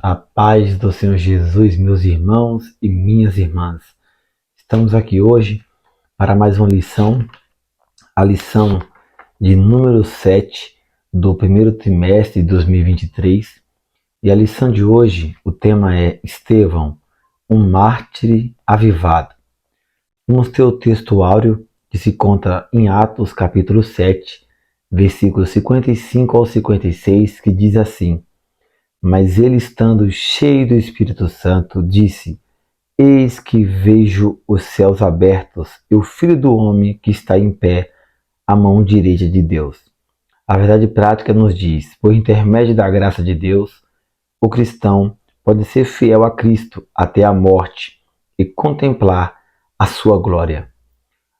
A paz do Senhor Jesus, meus irmãos e minhas irmãs. Estamos aqui hoje para mais uma lição, a lição de número 7 do primeiro trimestre de 2023. E a lição de hoje, o tema é Estevão, um mártir avivado. Vamos ter o texto áureo que se encontra em Atos capítulo 7, versículos 55 ao 56, que diz assim: Mas ele, estando cheio do Espírito Santo, disse: Eis que vejo os céus abertos e o Filho do Homem que está em pé à mão direita de Deus. A verdade prática nos diz: por intermédio da graça de Deus, o cristão pode ser fiel a Cristo até a morte e contemplar a sua glória.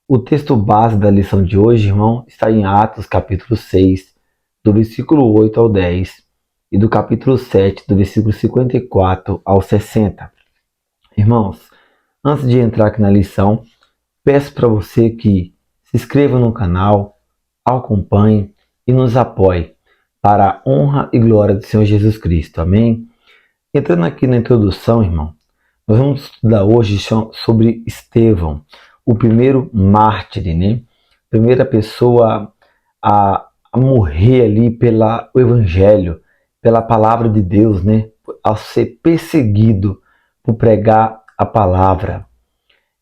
O texto base da lição de hoje, irmão, está em Atos capítulo 6, do versículo 8 ao 10, e do capítulo 7, do versículo 54 ao 60. Irmãos, antes de entrar aqui na lição, peço para você que se inscreva no canal, acompanhe e nos apoie para a honra e glória do Senhor Jesus Cristo. Amém? Entrando aqui na introdução, irmão, nós vamos estudar hoje sobre Estevão, o primeiro mártir, né? Primeira pessoa a morrer ali pelo Evangelho, pela palavra de Deus, né? A ser perseguido por pregar a palavra.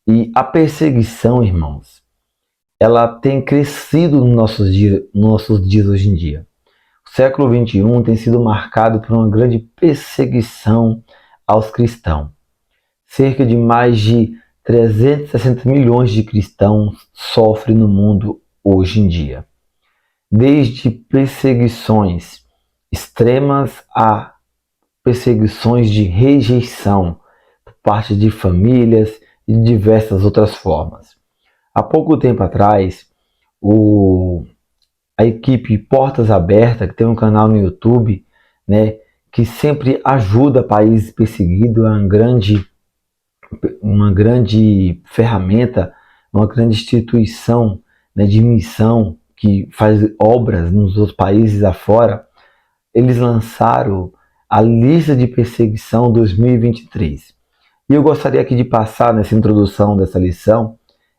E a perseguição, irmãos, ela tem crescido nos nossos dias hoje em dia. O século XXI tem sido marcado por uma grande perseguição aos cristãos. Cerca de mais de 360 milhões de cristãos sofrem no mundo hoje em dia. Desde perseguições extremas a perseguições de rejeição por parte de famílias e de diversas outras formas. Há pouco tempo atrás, a equipe Portas Abertas, que tem um canal no YouTube, né, que sempre ajuda países perseguidos, é uma grande ferramenta, uma grande instituição, né, de missão que faz obras nos outros países afora. Eles lançaram a lista de perseguição 2023. E eu gostaria aqui de passar nessa introdução dessa lição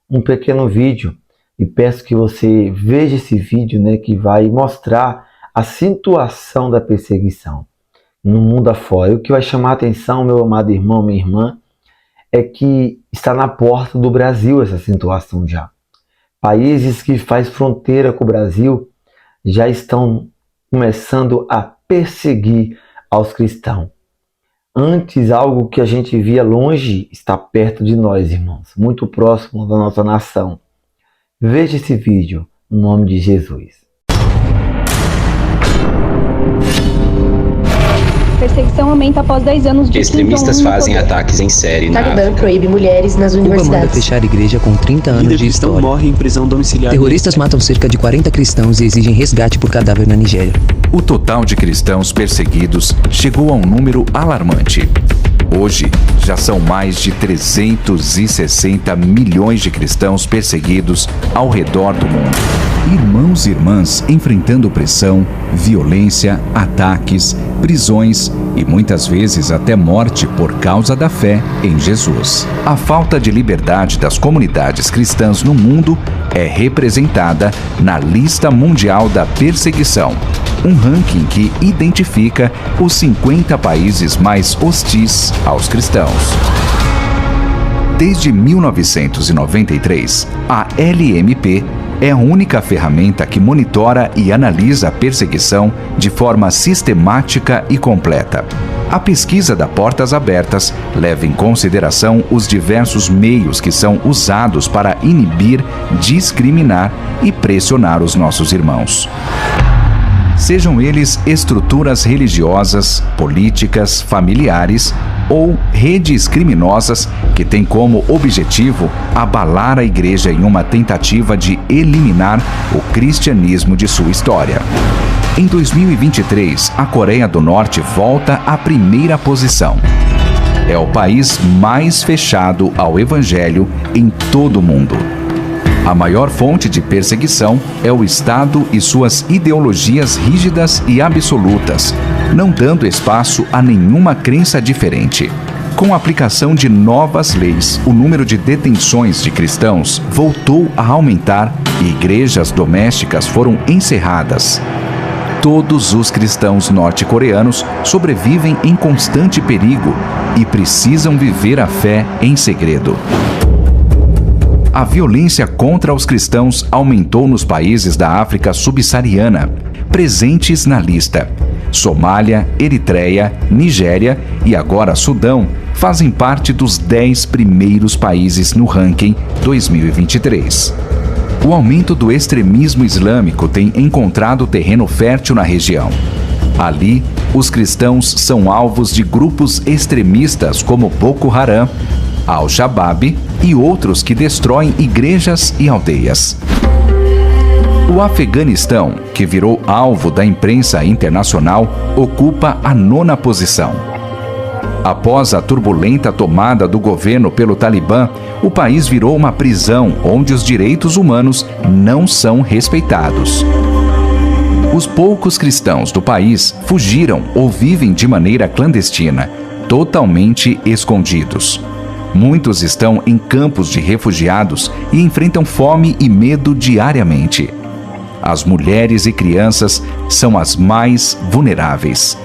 um pequeno vídeo, e peço que você veja esse vídeo, né, que vai mostrar a situação da perseguição no mundo afora. E o que vai chamar a atenção, meu amado irmão, minha irmã, é que está na porta do Brasil essa situação já. Países que fazem fronteira com o Brasil já estão começando a perseguir aos cristãos. Antes, algo que a gente via longe está perto de nós, irmãos, muito próximo da nossa nação. Veja esse vídeo, no nome de Jesus. Perseguição aumenta após 10 anos de extremistas fazem ataques em série na Talibã proíbe mulheres nas Cuba universidades. manda fechar igreja com 30 anos de história. Morre em prisão domiciliar. Terroristas matam cerca de 40 cristãos e exigem resgate por cadáver na Nigéria. O total de cristãos perseguidos chegou a um número alarmante. Hoje, já são mais de 360 milhões de cristãos perseguidos ao redor do mundo. Irmãos e irmãs enfrentando opressão, violência, ataques, prisões e muitas vezes até morte por causa da fé em Jesus. A falta de liberdade das comunidades cristãs no mundo é representada na Lista Mundial da Perseguição, um ranking que identifica os 50 países mais hostis aos cristãos. Desde 1993, a LMP é a única ferramenta que monitora e analisa a perseguição de forma sistemática e completa. A pesquisa da Portas Abertas leva em consideração os diversos meios que são usados para inibir, discriminar e pressionar os nossos irmãos. Sejam eles estruturas religiosas, políticas, familiares ou redes criminosas que têm como objetivo abalar a igreja em uma tentativa de eliminar o cristianismo de sua história. Em 2023, a Coreia do Norte volta à primeira posição. É o país mais fechado ao evangelho em todo o mundo. A maior fonte de perseguição é o Estado e suas ideologias rígidas e absolutas, não dando espaço a nenhuma crença diferente. Com a aplicação de novas leis, o número de detenções de cristãos voltou a aumentar e igrejas domésticas foram encerradas. Todos os cristãos norte-coreanos sobrevivem em constante perigo e precisam viver a fé em segredo. A violência contra os cristãos aumentou nos países da África subsaariana, presentes na lista. Somália, Eritreia, Nigéria e agora Sudão fazem parte dos 10 primeiros países no ranking 2023. O aumento do extremismo islâmico tem encontrado terreno fértil na região. Ali, os cristãos são alvos de grupos extremistas como Boko Haram, Al-Shabaab e outros que destroem igrejas e aldeias. O Afeganistão, que virou alvo da imprensa internacional, ocupa a 9ª posição. Após a turbulenta tomada do governo pelo Talibã, o país virou uma prisão onde os direitos humanos não são respeitados. Os poucos cristãos do país fugiram ou vivem de maneira clandestina, totalmente escondidos. Muitos estão em campos de refugiados e enfrentam fome e medo diariamente. As mulheres e crianças são as mais vulneráveis.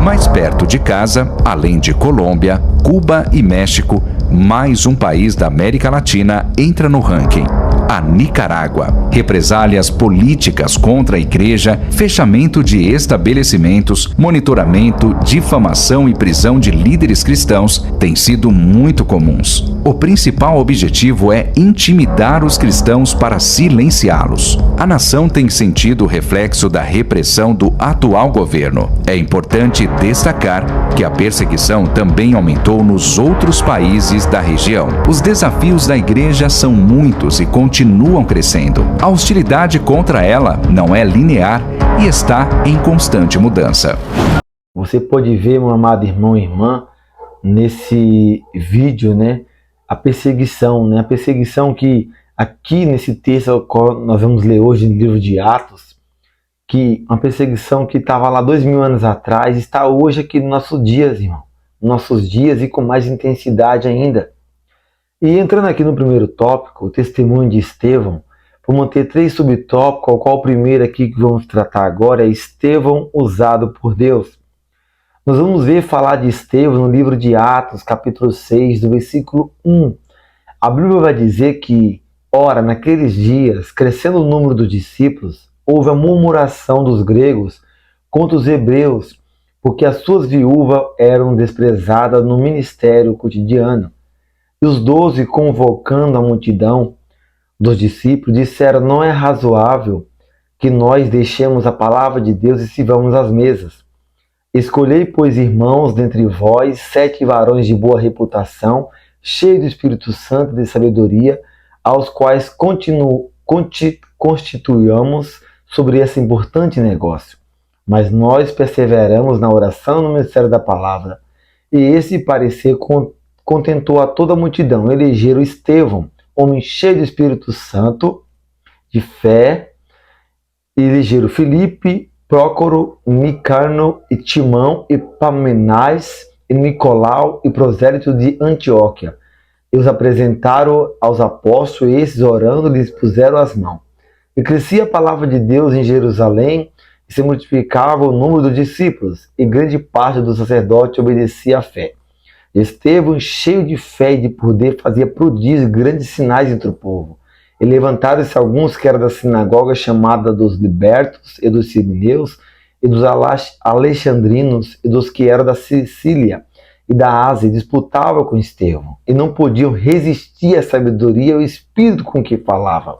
Mais perto de casa, além de Colômbia, Cuba e México, mais um país da América Latina entra no ranking: a Nicarágua. Represálias políticas contra a igreja, fechamento de estabelecimentos, monitoramento, difamação e prisão de líderes cristãos têm sido muito comuns. O principal objetivo é intimidar os cristãos para silenciá-los. A nação tem sentido o reflexo da repressão do atual governo. É importante destacar que a perseguição também aumentou nos outros países da região. Os desafios da igreja são muitos e continuam crescendo. A hostilidade contra ela não é linear e está em constante mudança. Você pode ver, meu amado irmão e irmã, nesse vídeo, a perseguição, a perseguição que aqui nesse texto nós vamos ler hoje no livro de Atos, que uma perseguição que estava lá 2000 anos atrás, está hoje aqui nos nossos dias, irmão. Nossos dias e com mais intensidade ainda. E entrando aqui no primeiro tópico, o testemunho de Estevão, vamos ter 3 subtópicos, ao qual o primeiro aqui que vamos tratar agora é Estevão usado por Deus. Nós vamos ver falar de Estevão no livro de Atos, capítulo 6, do versículo 1. A Bíblia vai dizer que, ora, naqueles dias, crescendo o número dos discípulos, houve a murmuração dos gregos contra os hebreus, porque as suas viúvas eram desprezadas no ministério cotidiano. E os 12, convocando a multidão dos discípulos, disseram: não é razoável que nós deixemos a palavra de Deus e sirvamos às mesas. Escolhei, pois, irmãos, dentre vós, 7 varões de boa reputação, cheios do Espírito Santo e de sabedoria, aos quais constituamos sobre esse importante negócio. Mas nós perseveramos na oração e no ministério da palavra. E esse parecer contentou a toda a multidão. Elegeram Estevão, homem cheio do Espírito Santo, de fé. Elegeram Filipe, Prócoro, Nicanor e Timão, e Parmenas, e Nicolau, e prosélito de Antioquia. E os apresentaram aos apóstolos, e esses, orando, lhes puseram as mãos. E crescia a palavra de Deus em Jerusalém, e se multiplicava o número dos discípulos, e grande parte dos sacerdotes obedecia à fé. Estevão, cheio de fé e de poder, fazia prodígios e grandes sinais entre o povo. E levantaram-se alguns que eram da sinagoga chamada dos libertos, e dos sirineus, e dos alexandrinos, e dos que eram da Sicília e da Ásia, e disputavam com Estevão, e não podiam resistir à sabedoria e ao espírito com que falava.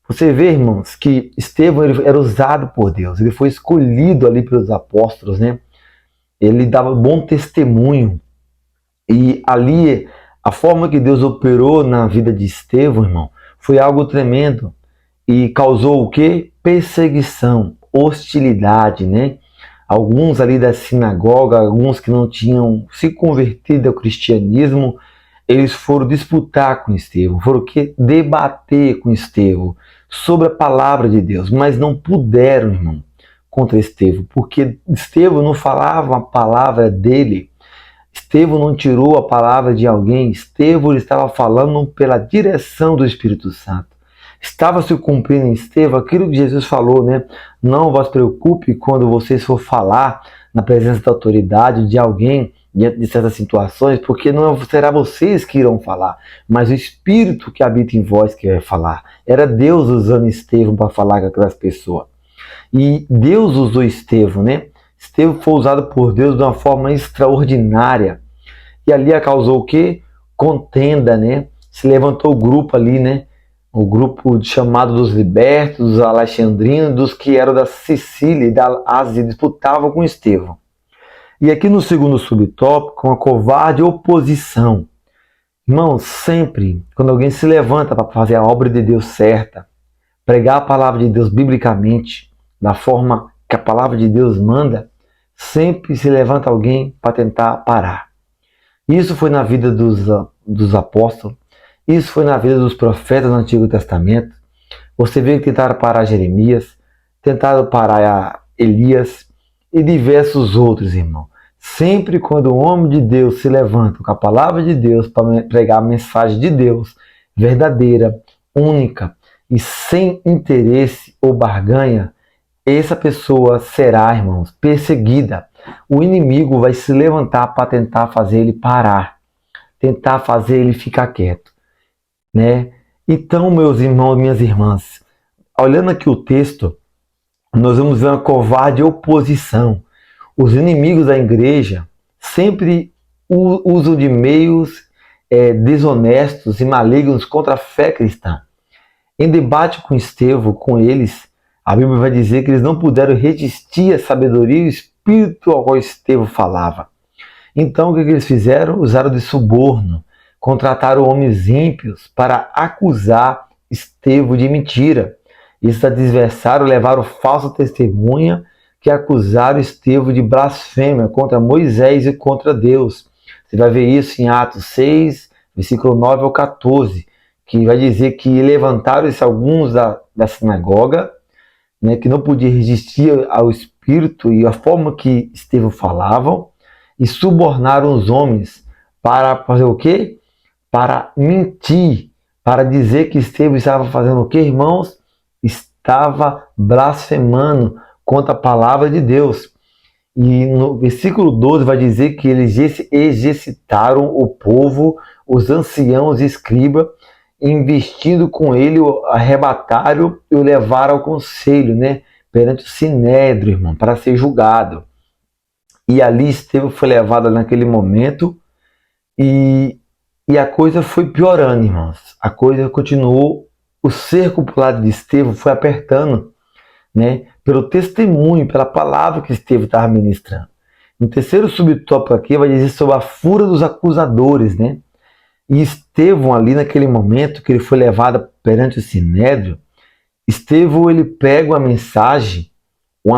Você vê, irmãos, que Estevão era usado por Deus, ele foi escolhido ali pelos apóstolos, Ele dava bom testemunho. E ali, a forma que Deus operou na vida de Estevão, irmão, foi algo tremendo. E causou o quê? Perseguição, hostilidade, Alguns ali da sinagoga, alguns que não tinham se convertido ao cristianismo, eles foram disputar com Estevão, foram debater com Estevão sobre a palavra de Deus, mas não puderam, irmão, contra Estevão, porque Estevão não falava a palavra dele, Estevão não tirou a palavra de alguém, Estevão estava falando pela direção do Espírito Santo. Estava se cumprindo em Estevão aquilo que Jesus falou, né? Não vos preocupe quando vocês for falar na presença da autoridade de alguém diante de certas situações, porque não será vocês que irão falar, mas o Espírito que habita em vós que vai falar. Era Deus usando Estevão para falar com aquelas pessoas. E Deus usou Estevão, né? Estevão foi usado por Deus de uma forma extraordinária. E ali causou o quê? Contenda, né? Se levantou o grupo ali, né? O grupo chamado dos libertos, dos alexandrinos, dos que eram da Sicília e da Ásia, disputavam com Estevão. E aqui no segundo subtópico, uma covarde oposição. Irmão, sempre, quando alguém se levanta para fazer a obra de Deus certa, pregar a palavra de Deus biblicamente, da forma que a palavra de Deus manda, sempre se levanta alguém para tentar parar. Isso foi na vida dos apóstolos, isso foi na vida dos profetas do Antigo Testamento. Você vê que tentaram parar Jeremias, tentaram parar Elias e diversos outros, irmão. Sempre quando o homem de Deus se levanta com a palavra de Deus para pregar a mensagem de Deus verdadeira, única e sem interesse ou barganha, essa pessoa será, irmãos, perseguida. O inimigo vai se levantar para tentar fazer ele parar, tentar fazer ele ficar quieto, né? Então, meus irmãos e minhas irmãs, olhando aqui o texto, nós vamos ver uma covarde oposição. Os inimigos da igreja sempre usam de meios desonestos e malignos contra a fé cristã. Em debate com Estevão, com eles, a Bíblia vai dizer que eles não puderam resistir à sabedoria e ao espírito ao qual Estevão falava. Então, o que eles fizeram? Usaram de suborno, contrataram homens ímpios para acusar Estevão de mentira. Esses adversários levaram falsa testemunha que acusaram Estevão de blasfêmia contra Moisés e contra Deus. Você vai ver isso em Atos 6, versículo 9 ao 14, que vai dizer que levantaram-se alguns da sinagoga, né, que não podiam resistir ao espírito e à forma que Estevão falavam, e subornaram os homens para fazer o quê? Para mentir, para dizer que Estevão estava fazendo o quê, irmãos? Estava blasfemando contra a palavra de Deus. E no versículo 12 vai dizer que eles exercitaram o povo, os anciãos e escribas, investindo com ele, o arrebataram e o levaram ao conselho, né? Perante o sinédrio, irmão, para ser julgado. E ali Estevão foi levado naquele momento e a coisa foi piorando, irmãos. A coisa continuou, o cerco por lado de Estevão foi apertando, né? Pelo testemunho, pela palavra que Estevão estava ministrando. No terceiro subtópico aqui vai dizer sobre a fúria dos acusadores, né? E Estevão ali naquele momento que ele foi levado perante o sinédrio, Estevão ele pega uma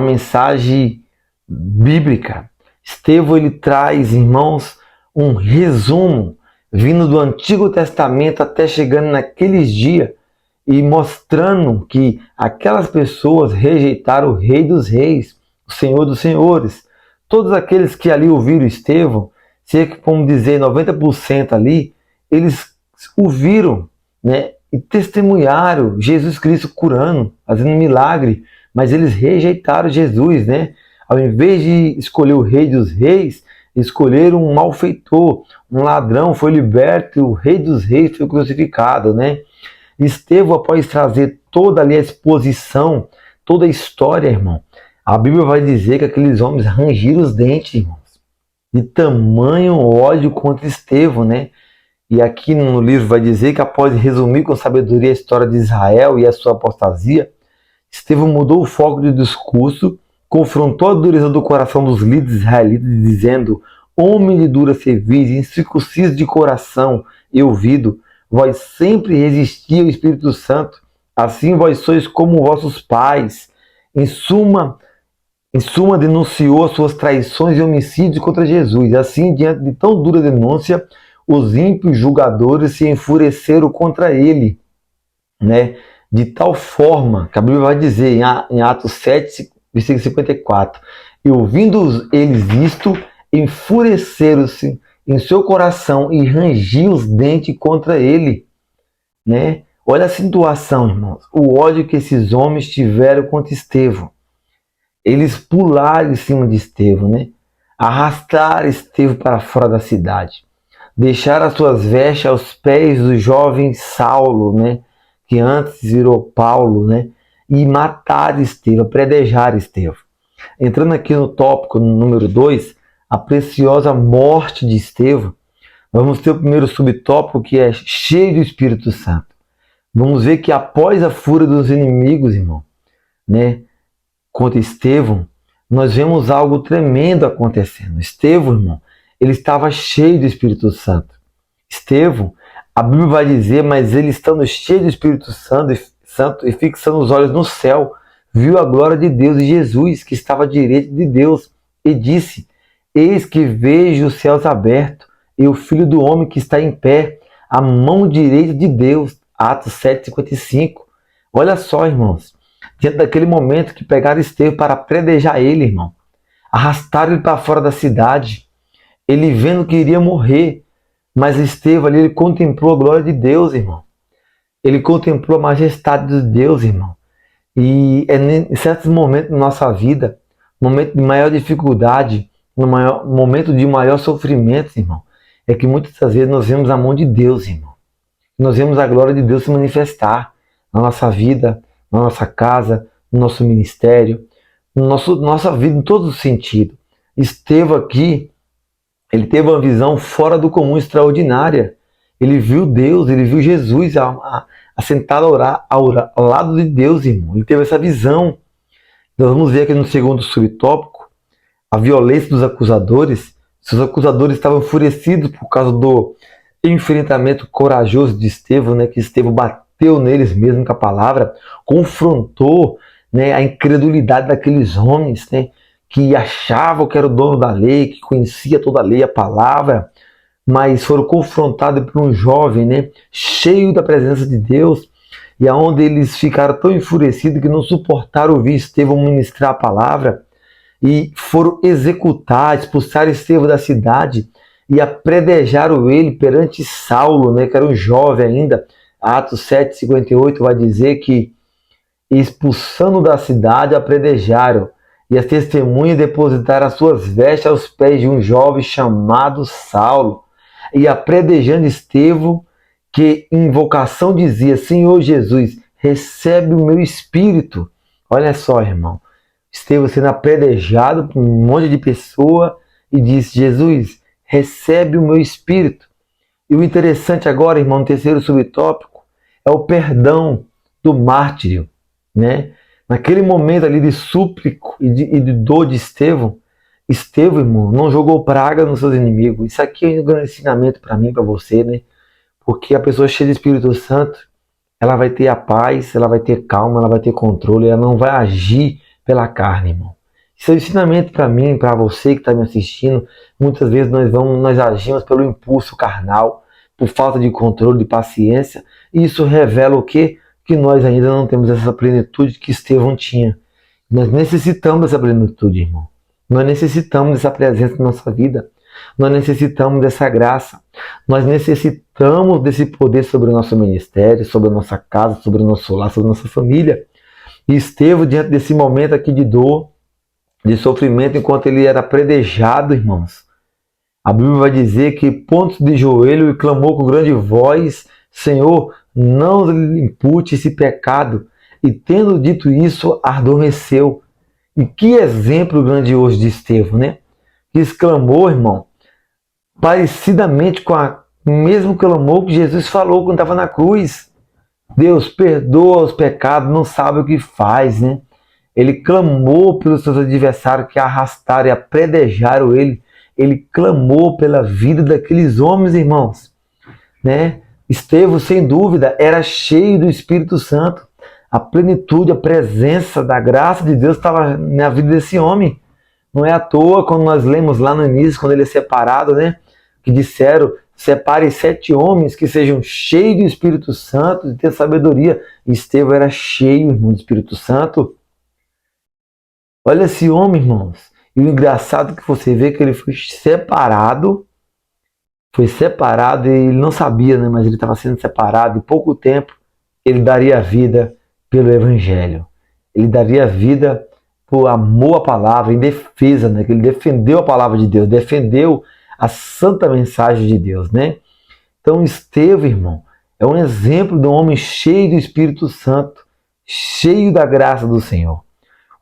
mensagem bíblica. Estevão ele traz, irmãos, um resumo vindo do Antigo Testamento até chegando naqueles dias e mostrando que aquelas pessoas rejeitaram o Rei dos Reis, o Senhor dos Senhores. Todos aqueles que ali ouviram Estevão, cerca, vamos dizer, 90% ali, eles ouviram, né, e testemunharam Jesus Cristo curando, fazendo milagre, mas eles rejeitaram Jesus, né? Ao invés de escolher o Rei dos Reis, escolheram um malfeitor, um ladrão, foi liberto e o Rei dos Reis foi crucificado, né? Estevão, após trazer toda ali a exposição, toda a história, irmão, a Bíblia vai dizer que aqueles homens rangiram os dentes, irmãos, de tamanho ódio contra Estevão, né? E aqui no livro vai dizer que após resumir com sabedoria a história de Israel e a sua apostasia, Estevão mudou o foco do discurso, confrontou a dureza do coração dos líderes israelitas, dizendo: homem de dura cerviz, incircunciso de coração e ouvido, vós sempre resisti ao Espírito Santo, assim vós sois como vossos pais. Em suma, denunciou as suas traições e homicídios contra Jesus. Assim, diante de tão dura denúncia, os ímpios julgadores se enfureceram contra ele, né? De tal forma, que a Bíblia vai dizer em Atos 7, versículo 54, e ouvindo eles isto, enfureceram-se em seu coração e rangiam os dentes contra ele, né? Olha a situação, irmãos, o ódio que esses homens tiveram contra Estevão. Eles pularam em cima de Estevão, né? Arrastaram Estevão para fora da cidade. Deixaram as suas vestes aos pés do jovem Saulo, né? Que antes virou Paulo, né? E mataram Estevão, predejaram Estevão. Entrando aqui no tópico número 2, a preciosa morte de Estevão, vamos ter o primeiro subtópico, que é cheio do Espírito Santo. Vamos ver que após a fúria dos inimigos, irmão, né, contra Estevão, nós vemos algo tremendo acontecendo. Estevão, irmão, ele estava cheio do Espírito Santo. Estevão, a Bíblia vai dizer, mas ele estando cheio do Espírito Santo e fixando os olhos no céu, viu a glória de Deus e Jesus, que estava à direita de Deus, e disse: eis que vejo os céus abertos e o Filho do Homem que está em pé, à mão direita de Deus. Atos 7,55. Olha só, irmãos, diante daquele momento que pegaram Estevão para predejar ele, irmão, arrastaram ele para fora da cidade, ele vendo que iria morrer, mas Estevão ali, ele contemplou a glória de Deus, irmão. Ele contemplou a majestade de Deus, irmão. E é em certos momentos da nossa vida, momento de maior dificuldade, momento de maior sofrimento, irmão, é que muitas das vezes nós vemos a mão de Deus, irmão. Nós vemos a glória de Deus se manifestar na nossa vida, na nossa casa, no nosso ministério, nossa vida em todos os sentidos. Estevão aqui, ele teve uma visão fora do comum, extraordinária. Ele viu Deus, ele viu Jesus assentado ao lado de Deus, irmão. Ele teve essa visão. Nós vamos ver aqui no segundo subtópico, a violência dos acusadores. Seus acusadores estavam enfurecidos por causa do enfrentamento corajoso de Estevão, né? Que Estevão bateu neles mesmo com a palavra, confrontou, né, a incredulidade daqueles homens, né, que achavam que era o dono da lei, que conhecia toda a lei, a palavra, mas foram confrontados por um jovem, né, cheio da presença de Deus, e aonde eles ficaram tão enfurecidos que não suportaram ouvir Estevão ministrar a palavra, e foram executar, expulsar Estevão da cidade, e apredejaram ele perante Saulo, né, que era um jovem ainda. Atos 7,58 vai dizer que, expulsando da cidade, apredejaram, e as testemunhas depositaram as suas vestes aos pés de um jovem chamado Saulo, e apredejando Estevão, que em invocação dizia: Senhor Jesus, recebe o meu espírito. Olha só, irmão, Estevão sendo apredejado por um monte de pessoa, e disse: Jesus, recebe o meu espírito. E o interessante agora, irmão, no terceiro subtópico, é o perdão do mártir, né? Naquele momento ali de súplico e de dor de Estevão, irmão, não jogou praga nos seus inimigos. Isso aqui é um grande ensinamento para mim, para você, né? Porque a pessoa cheia do Espírito Santo, ela vai ter a paz, ela vai ter calma, ela vai ter controle, ela não vai agir pela carne, irmão. Isso é um ensinamento para mim, para você que está me assistindo. Muitas vezes nós agimos pelo impulso carnal, por falta de controle, de paciência. E isso revela o quê? Que nós ainda não temos essa plenitude que Estevão tinha. Nós necessitamos dessa plenitude, irmão. Nós necessitamos dessa presença na nossa vida. Nós necessitamos dessa graça. Nós necessitamos desse poder sobre o nosso ministério, sobre a nossa casa, sobre o nosso lar, sobre a nossa família. E Estevão, diante desse momento aqui de dor, de sofrimento, enquanto ele era predejado, irmãos, a Bíblia vai dizer que, pontos de joelho, e clamou com grande voz: Senhor, não lhe impute esse pecado. E tendo dito isso, adormeceu. E que exemplo grandioso de Estevão, né? Que exclamou, irmão, parecidamente com o mesmo clamor que Jesus falou quando estava na cruz: Deus, perdoa os pecados, não sabe o que faz, né? Ele clamou pelos seus adversários que arrastaram e apredejaram ele. Ele clamou pela vida daqueles homens, irmãos, né? Estevão, sem dúvida, era cheio do Espírito Santo. A plenitude, a presença da graça de Deus estava na vida desse homem. Não é à toa, quando nós lemos lá no início, quando ele é separado, né? Que disseram: separe 7 homens que sejam cheios do Espírito Santo e tenham sabedoria. Estevão era cheio, irmão, do Espírito Santo. Olha esse homem, irmãos. E o engraçado é que você vê que ele foi separado e ele não sabia, né? Mas ele estava sendo separado. Em pouco tempo, ele daria vida pelo Evangelho. Ele daria vida por amor à palavra, em defesa, né? Que ele defendeu a palavra de Deus, defendeu a santa mensagem de Deus, né? Então, Estevão, irmão, é um exemplo de um homem cheio do Espírito Santo, cheio da graça do Senhor.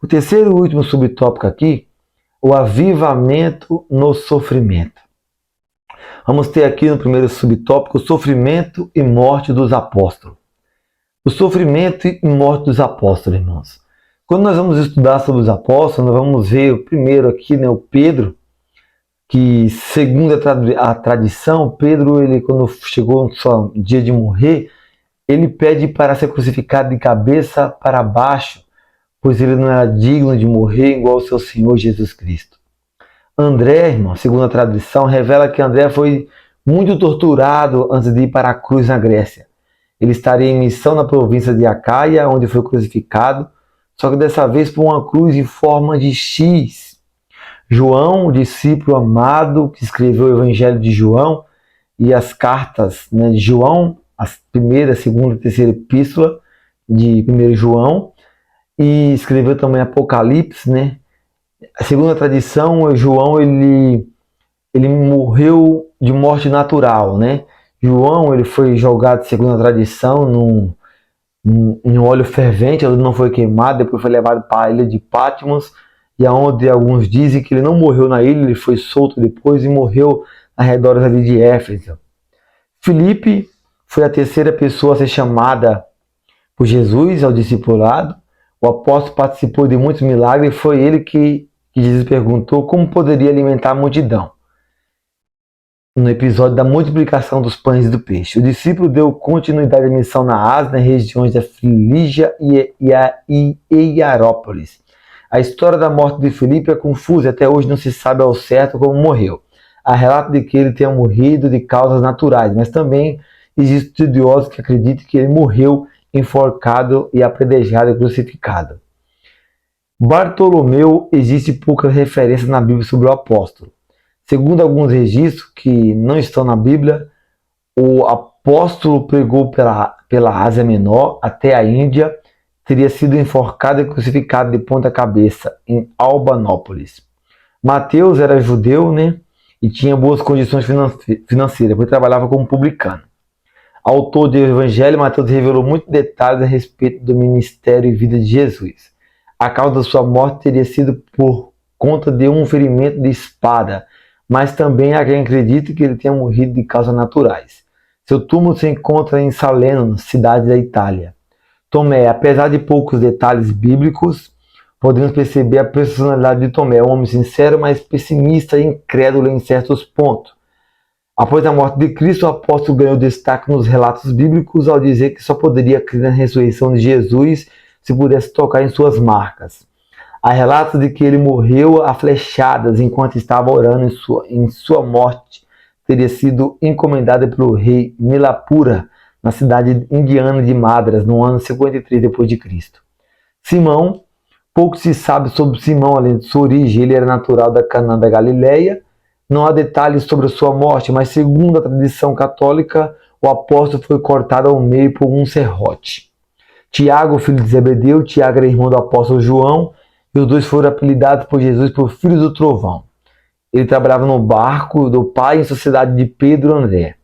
O terceiro e último subtópico aqui, o avivamento no sofrimento. Vamos ter aqui no primeiro subtópico o sofrimento e morte dos apóstolos. O sofrimento e morte dos apóstolos, irmãos. Quando nós vamos estudar sobre os apóstolos, nós vamos ver o primeiro aqui, né, o Pedro, que segundo a tradição, Pedro, ele, quando chegou no seu dia de morrer, ele pede para ser crucificado de cabeça para baixo, pois ele não era digno de morrer igual ao seu Senhor Jesus Cristo. André, irmão, segundo a tradição, revela que André foi muito torturado antes de ir para a cruz na Grécia. Ele estaria em missão na província de Acaia, onde foi crucificado, só que dessa vez por uma cruz em forma de X. João, o discípulo amado que escreveu o Evangelho de João e as cartas, né, de João, a primeira, segunda e terceira epístola de 1 João, e escreveu também Apocalipse, né? Segundo a tradição, João ele morreu de morte natural, né? João ele foi jogado, segundo a tradição, em óleo fervente, ele não foi queimado, depois foi levado para a ilha de Patmos, e aonde alguns dizem que ele não morreu na ilha, ele foi solto depois e morreu arredores ali de Éfeso. Filipe foi a terceira pessoa a ser chamada por Jesus ao discipulado. O apóstolo participou de muitos milagres e foi ele que Jesus perguntou como poderia alimentar a multidão. No episódio da multiplicação dos pães e do peixe, o discípulo deu continuidade à missão na Ásia, nas regiões da Filígia e Hierápolis. A história da morte de Filipe é confusa e até hoje não se sabe ao certo como morreu. Há relato de que ele tenha morrido de causas naturais, mas também existem estudiosos que acreditam que ele morreu enforcado e apedrejado e crucificado. Bartolomeu, existe poucas referências na Bíblia sobre o apóstolo. Segundo alguns registros que não estão na Bíblia, o apóstolo pregou pela Ásia Menor até a Índia, teria sido enforcado e crucificado de ponta cabeça em Albanópolis. Mateus era judeu, né, e tinha boas condições financeiras, pois trabalhava como publicano. Autor do Evangelho, Mateus revelou muitos detalhes a respeito do ministério e vida de Jesus. A causa da sua morte teria sido por conta de um ferimento de espada, mas também há quem acredite que ele tenha morrido de causas naturais. Seu túmulo se encontra em Salerno, cidade da Itália. Tomé, apesar de poucos detalhes bíblicos, podemos perceber a personalidade de Tomé, um homem sincero, mas pessimista e incrédulo em certos pontos. Após a morte de Cristo, o apóstolo ganhou destaque nos relatos bíblicos ao dizer que só poderia crer na ressurreição de Jesus se pudesse tocar em suas marcas. Há relatos de que ele morreu a flechadas enquanto estava orando em sua morte. Teria sido encomendada pelo rei Nilapura, na cidade indiana de Madras, no ano 53 d.C. Simão, pouco se sabe sobre Simão, além de sua origem. Ele era natural da Canaã da Galileia. Não há detalhes sobre sua morte, mas segundo a tradição católica, o apóstolo foi cortado ao meio por um serrote. Tiago, filho de Zebedeu, Tiago era irmão do apóstolo João, e os dois foram apelidados por Jesus por filhos do trovão. Ele trabalhava no barco do pai em sociedade de Pedro e André.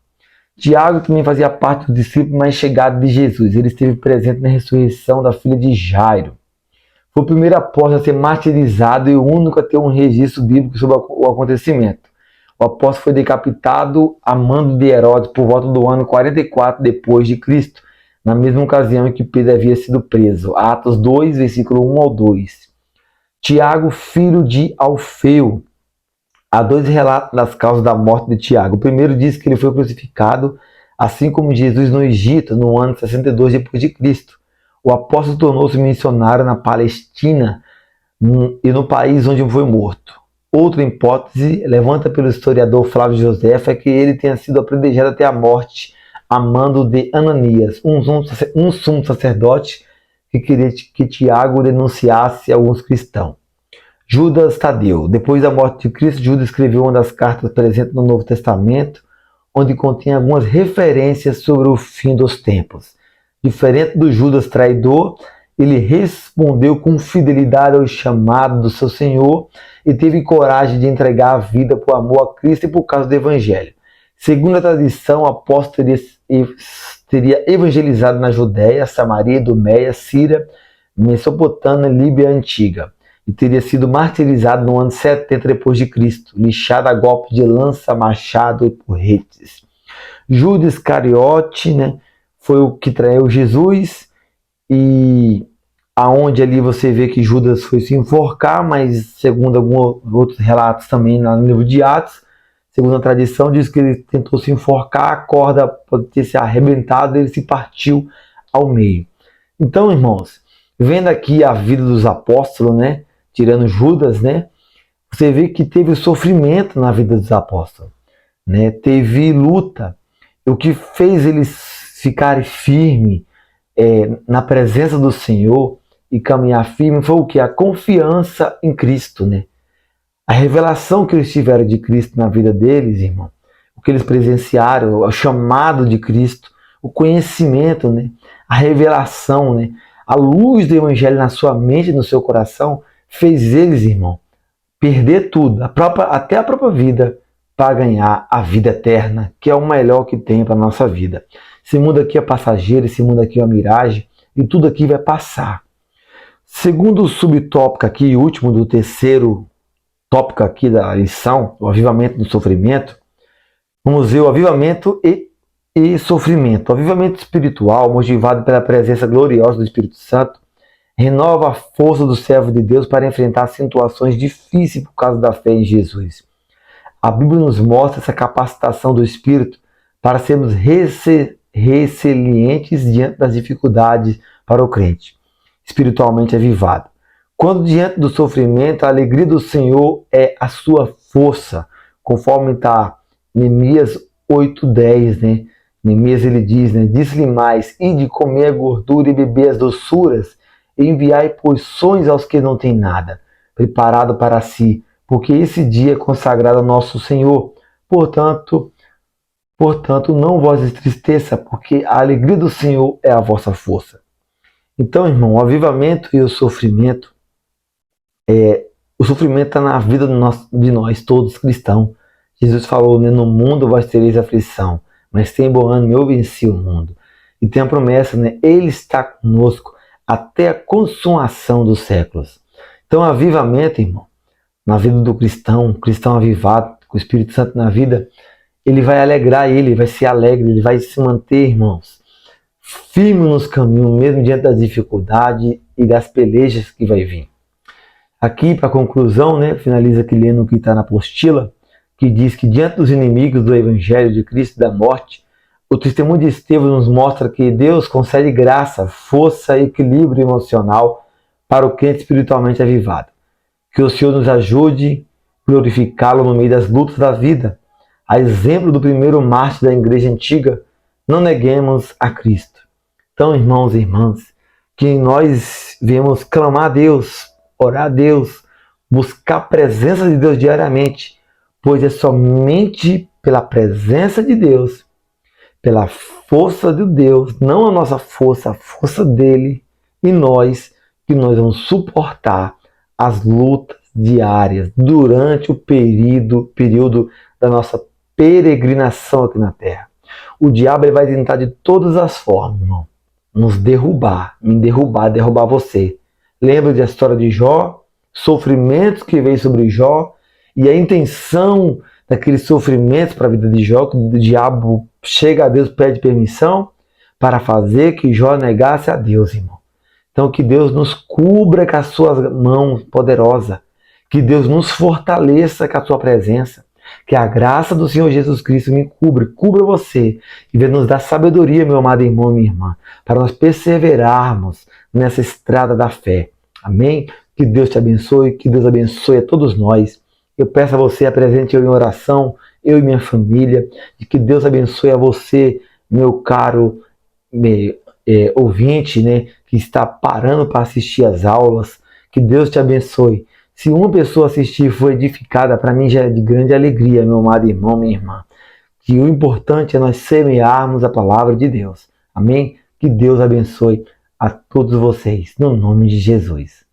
Tiago também fazia parte dos discípulos mais chegados de Jesus. Ele esteve presente na ressurreição da filha de Jairo. Foi o primeiro apóstolo a ser martirizado e o único a ter um registro bíblico sobre o acontecimento. O apóstolo foi decapitado a mando de Herodes por volta do ano 44 d.C., na mesma ocasião em que Pedro havia sido preso. Atos 2, versículo 1 ao 2. Tiago, filho de Alfeu. Há dois relatos das causas da morte de Tiago. O primeiro diz que ele foi crucificado, assim como Jesus no Egito, no ano 62 d.C. O apóstolo tornou-se missionário na Palestina e no país onde foi morto. outra hipótese, levanta pelo historiador Flávio Joséfo, é que ele tenha sido apedrejado até a morte a mando de Ananias, um sumo sacerdote que queria que Tiago denunciasse alguns cristãos. Judas Tadeu. Depois da morte de Cristo, Judas escreveu uma das cartas presentes no Novo Testamento, onde continha algumas referências sobre o fim dos tempos. Diferente do Judas traidor, ele respondeu com fidelidade ao chamado do seu Senhor e teve coragem de entregar a vida por amor a Cristo e por causa do Evangelho. Segundo a tradição, o apóstolo teria evangelizado na Judéia, Samaria, Idumeia, Síria, Mesopotâmia e Líbia Antiga, e teria sido martirizado no ano 70 depois de Cristo, lixado a golpe de lança, machado e porretes. Judas Iscariote, foi o que traiu Jesus, e aonde ali você vê que Judas foi se enforcar, mas segundo alguns outros relatos também no livro de Atos, segundo a tradição, diz que ele tentou se enforcar, a corda pode ter se arrebentado, ele se partiu ao meio. Então, irmãos, vendo aqui a vida dos apóstolos, tirando Judas, você vê que teve sofrimento na vida dos apóstolos, teve luta. O que fez eles ficarem firmes na presença do Senhor e caminhar firme foi o que? A confiança em Cristo, A revelação que eles tiveram de Cristo na vida deles, irmão, o que eles presenciaram, o chamado de Cristo, o conhecimento, a revelação, a luz do Evangelho na sua mente e no seu coração, fez eles, irmão, perder tudo, até a própria vida, para ganhar a vida eterna, que é o melhor que tem para a nossa vida. Esse mundo aqui é passageiro, esse mundo aqui é uma miragem, e tudo aqui vai passar. Segundo o subtópico aqui, último do terceiro tópico aqui da lição, o avivamento do sofrimento, vamos ver o avivamento e sofrimento. O avivamento espiritual, motivado pela presença gloriosa do Espírito Santo, renova a força do servo de Deus para enfrentar situações difíceis por causa da fé em Jesus. A Bíblia nos mostra essa capacitação do Espírito para sermos resilientes diante das dificuldades para o crente, espiritualmente avivado. Quando diante do sofrimento, a alegria do Senhor é a sua força, conforme está Neemias 8:10, Neemias ele diz, disse-lhe mais, ide comer a gordura e beber as doçuras, e enviai porções aos que não têm nada, preparado para si, porque esse dia é consagrado ao nosso Senhor. Portanto, não vos entristeça, porque a alegria do Senhor é a vossa força. Então, irmão, o avivamento e o sofrimento está na vida de nós todos cristãos. Jesus falou, no mundo vós tereis aflição, mas tem bom ânimo, eu venci o mundo. E tem a promessa, Ele está conosco até a consumação dos séculos. Então, avivamento, irmão, na vida do cristão, cristão avivado, com o Espírito Santo na vida, ele vai alegrar ele, vai ser alegre, ele vai se manter, irmãos, firme nos caminhos, mesmo diante das dificuldades e das pelejas que vai vir. Aqui, para conclusão, finaliza aqui lendo o que está na apostila, que diz que diante dos inimigos do Evangelho de Cristo e da morte, o testemunho de Estevão nos mostra que Deus concede graça, força e equilíbrio emocional para o crente espiritualmente avivado. Que o Senhor nos ajude a glorificá-lo no meio das lutas da vida. A exemplo do primeiro mártir da igreja antiga, não neguemos a Cristo. Então, irmãos e irmãs, que nós viemos clamar a Deus, orar a Deus, buscar a presença de Deus diariamente, pois é somente pela presença de Deus, pela força de Deus, não a nossa força, a força dele e nós, que nós vamos suportar as lutas diárias durante o período da nossa peregrinação aqui na Terra. O diabo ele vai tentar de todas as formas, irmão, nos derrubar, derrubar você. Lembra da história de Jó? Sofrimentos que veio sobre Jó e a intenção daqueles sofrimentos para a vida de Jó, que o diabo chega a Deus, pede permissão para fazer que Jó negasse a Deus, irmão. Então que Deus nos cubra com as suas mãos poderosas, que Deus nos fortaleça com a sua presença, que a graça do Senhor Jesus Cristo me cubra você e venha nos dar sabedoria, meu amado irmão e minha irmã, para nós perseverarmos nessa estrada da fé. Amém? Que Deus te abençoe, que Deus abençoe a todos nós. Eu peço a você, apresente eu em oração, eu e minha família, e que Deus abençoe a você, meu caro ouvinte, né, que está parando para assistir as aulas. Que Deus te abençoe. Se uma pessoa assistir e for edificada, para mim já é de grande alegria, meu amado irmão, minha irmã. Que o importante é nós semearmos a palavra de Deus. Amém? Que Deus abençoe a todos vocês, no nome de Jesus.